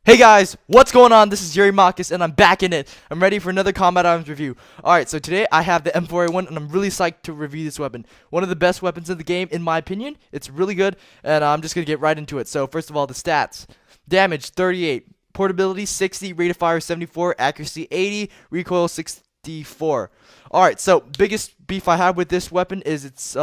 Hey guys, what's going on? This is Eurymachus and I'm back in it. I'm ready for another combat arms review. Alright, so today I have the M4A1 and I'm really psyched to review this weapon. One of the best weapons in the game, in my opinion. It's really good, and I'm just going to get right into it. So first of all, the stats. Damage, 38. Portability, 60. Rate of fire, 74. Accuracy, 80. Recoil, 64. Alright, so biggest beef I have with this weapon is its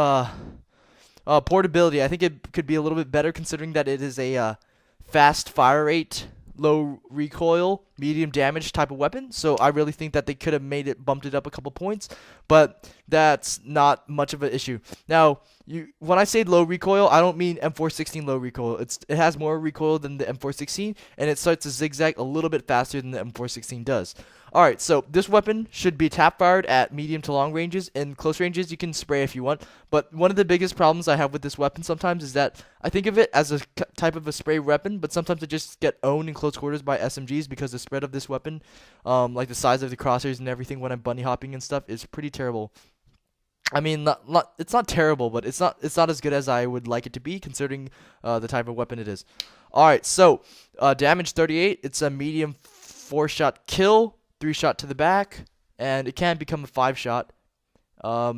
portability. I think it could be a little bit better considering that it is a fast fire rate, low recoil, medium damage type of weapon. So I really think that they could have made it, bumped it up a couple points, but that's not much of an issue. Now, when I say low recoil, I don't mean M416 low recoil. It has more recoil than the M416, and it starts to zigzag a little bit faster than the M416 does. Alright, so this weapon should be tap fired at medium to long ranges. In close ranges, you can spray if you want. But one of the biggest problems I have with this weapon sometimes is that I think of it as a type of a spray weapon, but sometimes it just get owned in close quarters by SMGs because the spread of this weapon, like the size of the crosshairs and everything when I'm bunny hopping and stuff, is pretty terrible. I mean, it's not terrible, but it's not as good as I would like it to be, considering the type of weapon it is. All right, so damage 38. It's a medium 4-shot kill, 3-shot to the back, and it can become a 5-shot,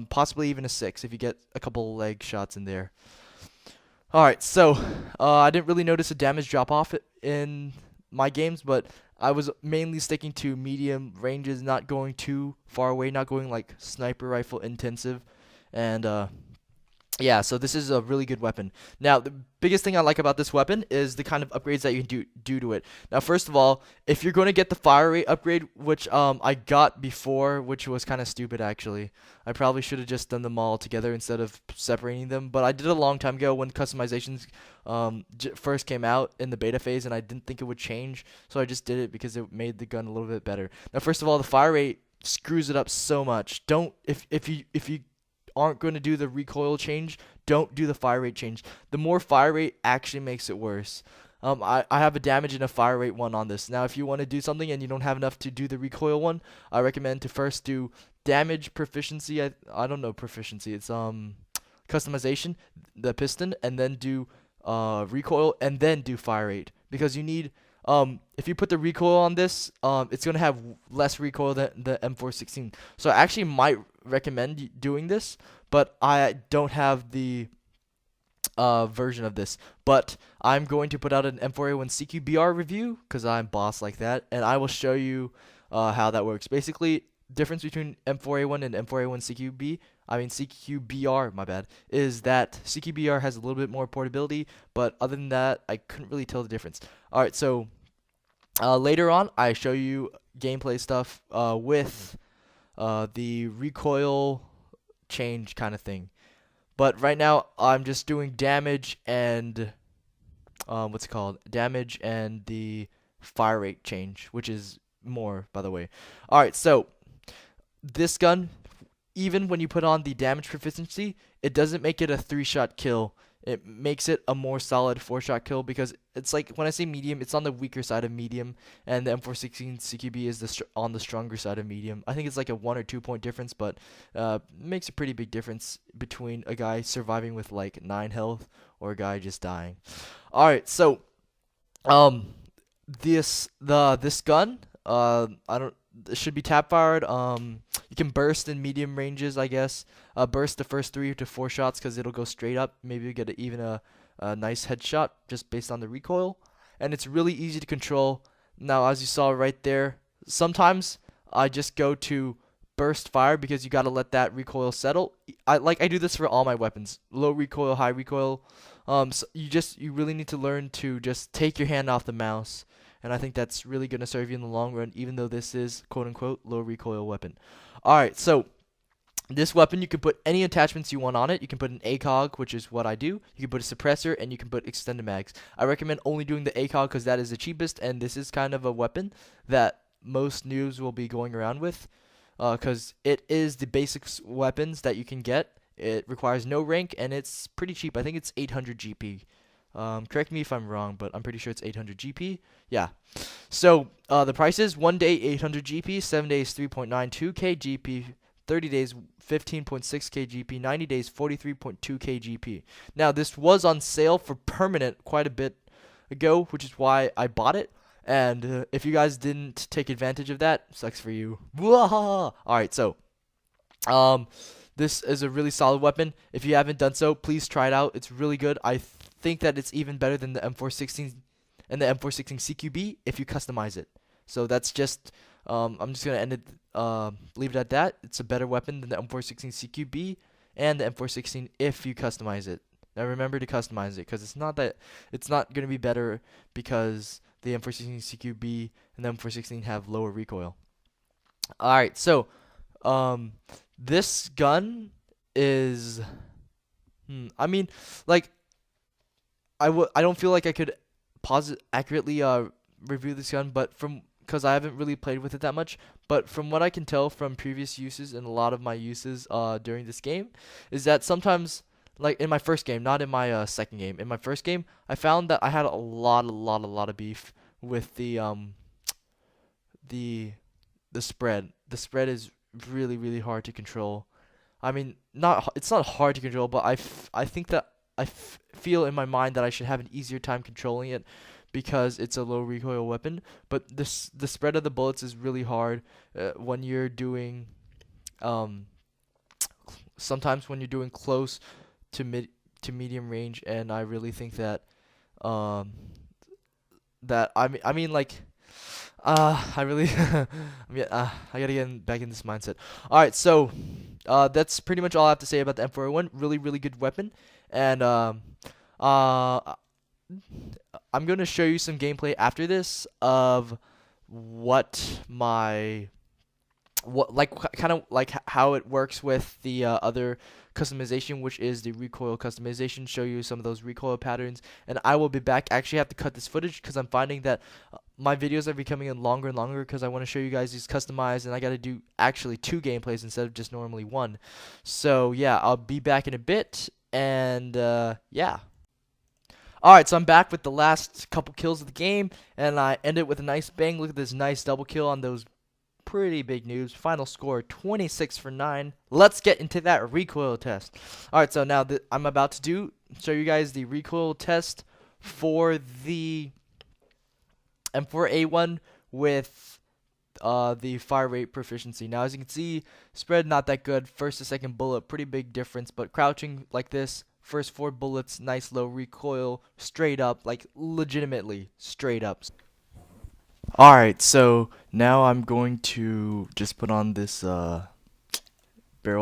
possibly even a 6 if you get a couple leg shots in there. All right, so I didn't really notice a damage drop off in my games, but I was mainly sticking to medium ranges, not going too far away, not going like sniper rifle intensive, and yeah, so this is a really good weapon. Now, the biggest thing I like about this weapon is the kind of upgrades that you can do to it. Now, first of all, if you're going to get the fire rate upgrade, which I got before, which was kind of stupid actually. I probably should have just done them all together instead of separating them, but I did it a long time ago when customizations first came out in the beta phase, and I didn't think it would change, so I just did it because it made the gun a little bit better. Now, first of all, the fire rate screws it up so much. Don't if you aren't going to do the recoil change, don't do the fire rate change. The more fire rate actually makes it worse. I have a damage and a fire rate one on this. Now, if you want to do something and you don't have enough to do the recoil one, I recommend to first do damage proficiency. I don't know proficiency. It's customization, the piston, and then do recoil, and then do fire rate, because you need if you put the recoil on this, it's gonna have less recoil than the M416. So I actually might recommend doing this, but I don't have the version of this. But I'm going to put out an M4A1 CQBR review because I'm boss like that, and I will show you how that works. Basically, difference between M4A1 and M4A1 CQBR, my bad, is that CQBR has a little bit more portability, but other than that, I couldn't really tell the difference. Alright, so later on, I show you gameplay stuff with the recoil change kind of thing. But right now, I'm just doing damage and what's it called? Damage and the fire rate change, which is more, by the way. Alright, so this gun, even when you put on the damage proficiency, it doesn't make it a 3-shot kill. It makes it a more solid 4-shot kill, because it's like, when I say medium, it's on the weaker side of medium, and the M416 CQB is on the stronger side of medium. I think it's like a 1 or 2 point difference, but makes a pretty big difference between a guy surviving with like 9 health or a guy just dying. All right, so this gun, I don't. It should be tap fired. You can burst in medium ranges, I guess. Burst the first 3 to 4 shots because it'll go straight up. Maybe you get even a nice headshot just based on the recoil. And it's really easy to control. Now, as you saw right there, sometimes I just go to burst fire because you got to let that recoil settle. I do this for all my weapons. Low recoil, high recoil. So you really need to learn to just take your hand off the mouse. And I think that's really going to serve you in the long run, even though this is quote-unquote low recoil weapon. Alright, so this weapon, you can put any attachments you want on it. You can put an ACOG, which is what I do. You can put a suppressor, and you can put extended mags. I recommend only doing the ACOG because that is the cheapest, and this is kind of a weapon that most noobs will be going around with, because it is the basic weapons that you can get. It requires no rank, and it's pretty cheap. I think it's 800 GP. Correct me if I'm wrong, but I'm pretty sure it's 800 GP. Yeah. So the prices: 1 day 800 GP, 7 days 3.92k GP, 30 days 15.6k GP, 90 days 43.2k GP. Now this was on sale for permanent quite a bit ago, which is why I bought it. And if you guys didn't take advantage of that, sucks for you. All right, so um, this is a really solid weapon. If you haven't done so, please try it out. It's really good. I think that it's even better than the M416 and the M416 CQB if you customize it. So that's just I'm just gonna end it. Leave it at that. It's a better weapon than the M416 CQB and the M416 if you customize it. Now remember to customize it, because it's not gonna be better because the M416 CQB and the M416 have lower recoil. All right, so um, this gun is, I mean, like I don't feel like I could accurately review this gun, but because I haven't really played with it that much, but from what I can tell from previous uses and a lot of my uses during this game, is that sometimes, like in my first game, not in my second game, in my first game, I found that I had a lot of beef with the the spread. The spread is really hard to control. I mean, it's not hard to control, but I think that feel in my mind that I should have an easier time controlling it because it's a low recoil weapon. But the spread of the bullets is really hard when you're doing um sometimes when you're doing close to medium range, and I really think that um I mean like I really I gotta get back in this mindset. All right, so that's pretty much all I have to say about the M4A1. Really good weapon, and uh, I'm gonna show you some gameplay after this of kind of like how it works with the other customization, which is the recoil customization. Show you some of those recoil patterns, and I will be back. I actually have to cut this footage because I'm finding that my videos are becoming longer and longer because I want to show you guys these customized, and I got to do actually 2 gameplays instead of just normally 1. So yeah, I'll be back in a bit, and yeah. Alright, so I'm back with the last couple kills of the game, and I end it with a nice bang. Look at this nice double kill on those pretty big noobs. Final score 26 for 9. Let's get into that recoil test. Alright, so now I'm about to show you guys the recoil test for the M4A1 with the fire rate proficiency. Now, as you can see, spread not that good. First to second bullet, pretty big difference, but crouching like this, first 4 bullets, nice low recoil, straight up, like legitimately straight up. Alright, so now I'm going to just put on this barrel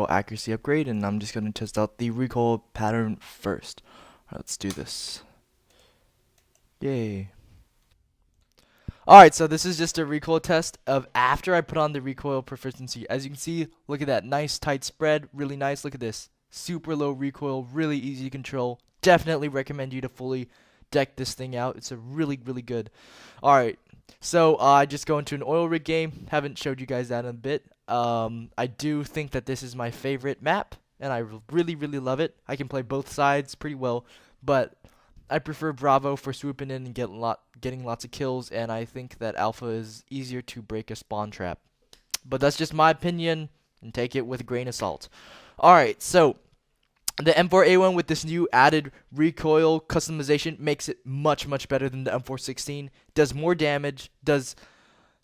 accuracy upgrade, and I'm just going to test out the recoil pattern first. Alright, let's do this. Yay. Alright, so this is just a recoil test of after I put on the recoil proficiency. As you can see, look at that nice tight spread, really nice. Look at this. Super low recoil, really easy to control. Definitely recommend you to fully deck this thing out. It's a really good. Alright, so I just go into an oil rig game. Haven't showed you guys that in a bit. I do think that this is my favorite map, and I really love it. I can play both sides pretty well, but I prefer Bravo for swooping in and getting lots of kills, and I think that Alpha is easier to break a spawn trap. But that's just my opinion, and take it with a grain of salt. Alright, so the M4A1 with this new added recoil customization makes it much better than the M416. Does more damage, it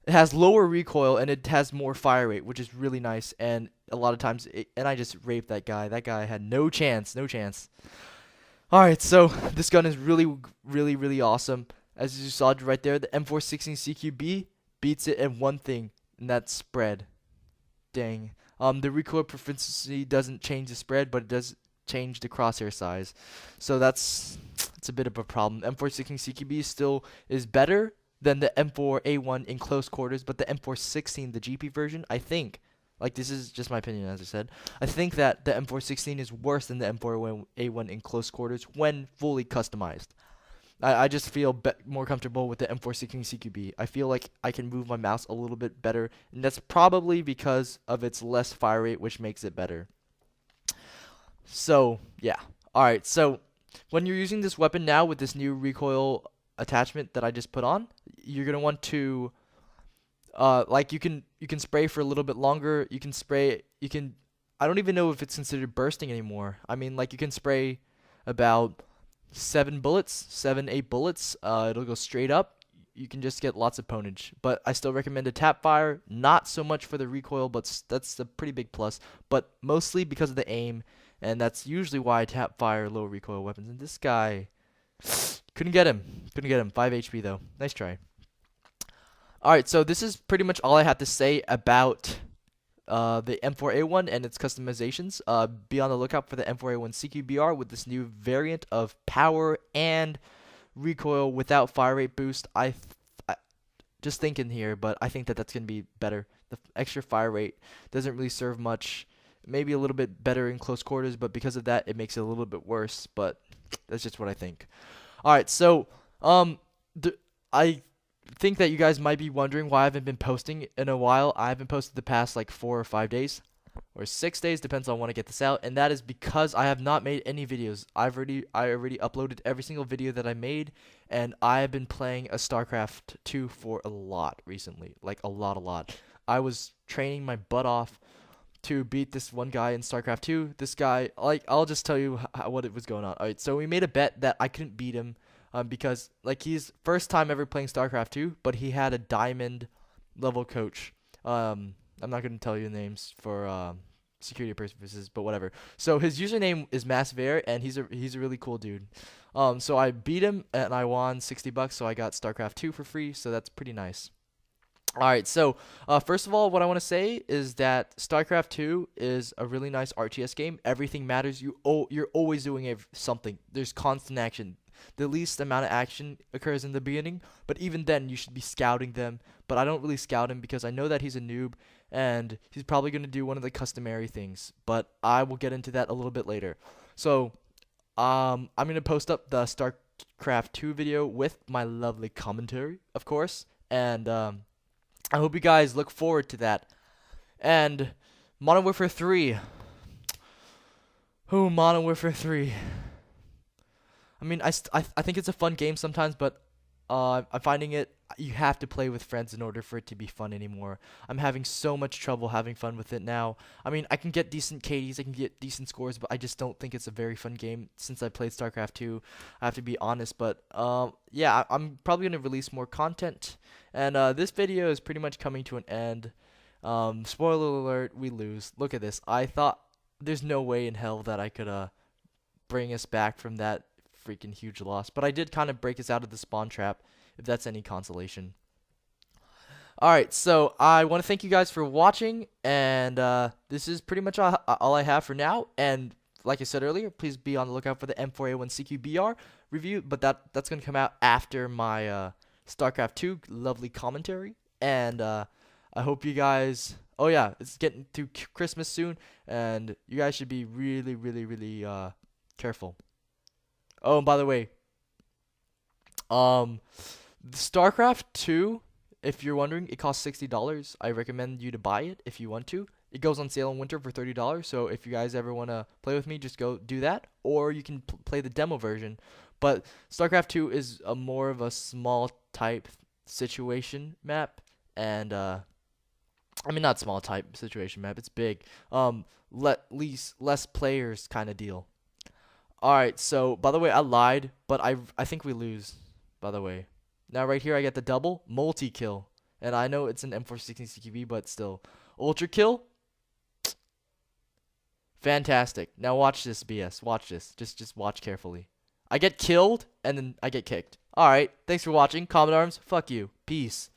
has lower recoil, and it has more fire rate, which is really nice. And a lot of times, and I just raped that guy. That guy had no chance. Alright, so this gun is really awesome. As you saw right there, the M416 CQB beats it in one thing, and that's spread. Dang. The recoil proficiency doesn't change the spread, but it does change the crosshair size. So it's a bit of a problem. M416 CQB still is better than the M4A1 in close quarters, but the M416, the GP version, I think, like, this is just my opinion, as I said, I think that the M416 is worse than the M4A1 in close quarters when fully customized. I just feel more comfortable with the M416 CQB. I feel like I can move my mouse a little bit better, and that's probably because of its less fire rate, which makes it better. So, yeah. Alright, so when you're using this weapon now with this new recoil attachment that I just put on, you're going to want to like you can spray for a little bit longer. I don't even know if it's considered bursting anymore. I mean, like, you can spray about 7 bullets, 7, 8 bullets. It'll go straight up. you can just get lots of ponage. But I still recommend a tap fire, not so much for the recoil, but that's a pretty big plus. But mostly because of the aim, and that's usually why I tap fire low recoil weapons. And this guy couldn't get him. 5 HP though. Nice try. Alright, so this is pretty much all I have to say about the M4A1 and its customizations. Be on the lookout for the M4A1 CQBR with this new variant of power and recoil without fire rate boost. I just thinking here, but I think that that's going to be better. The extra fire rate doesn't really serve much. Maybe a little bit better in close quarters, but because of that, it makes it a little bit worse. But that's just what I think. Alright, so I think that you guys might be wondering why I haven't been posting in a while. I haven't posted the past like 4 or 5 days or 6 days, depends on when I get this out, and that is because I have not made any videos. I already uploaded every single video that I made, and I have been playing a StarCraft 2 for a lot recently, like a lot. I was training my butt off to beat this one guy in StarCraft 2. This guy, like, I'll just tell you what it was going on. Alright, so we made a bet that I couldn't beat him. Because like he's first time ever playing StarCraft 2, but he had a diamond level coach. I'm not gonna tell you names for security purposes, but whatever. So his username is Massive Air, and he's a really cool dude. So I beat him and I won $60, so I got StarCraft 2 for free. So that's pretty nice. Alright, so first of all, what I want to say is that StarCraft 2 is a really nice RTS game. Everything matters. You're always doing something. There's constant action. The least amount of action occurs in the beginning, but even then you should be scouting them. But I don't really scout him because I know that he's a noob and he's probably going to do one of the customary things, but I will get into that a little bit later. So I'm going to post up the StarCraft 2 video with my lovely commentary, of course, and I hope you guys look forward to that. And Modern Warfare 3. Oh, Modern Warfare 3. I mean, I think it's a fun game sometimes, but I'm finding you have to play with friends in order for it to be fun anymore. I'm having so much trouble having fun with it now. I mean, I can get decent KDs, I can get decent scores, but I just don't think it's a very fun game since I played StarCraft 2. I have to be honest, but yeah, I'm probably going to release more content, and this video is pretty much coming to an end. Spoiler alert, we lose. Look at this. I thought there's no way in hell that I could bring us back from that freaking huge loss, but I did kind of break us out of the spawn trap, if that's any consolation. Alright, so I want to thank you guys for watching, and this is pretty much all I have for now. And like I said earlier, please be on the lookout for the M4A1 CQBR review, but that's going to come out after my StarCraft 2 lovely commentary. And I hope you guys, oh yeah, it's getting to Christmas soon, and you guys should be really careful. Oh, and by the way, StarCraft 2, if you're wondering, it costs $60. I recommend you to buy it if you want to. It goes on sale in winter for $30, so if you guys ever want to play with me, just go do that. Or you can play the demo version. But StarCraft 2 is more of a small type situation map, and I mean, not small type situation map, it's big. Less players kind of deal. Alright, so, by the way, I lied, but I think we lose, by the way. Now, right here, I get the double, multi-kill. And I know it's an M416 CQB, but still. Ultra kill? Fantastic. Now, watch this, BS. Watch this. Just watch carefully. I get killed, and then I get kicked. Alright, thanks for watching. Common Arms, fuck you. Peace.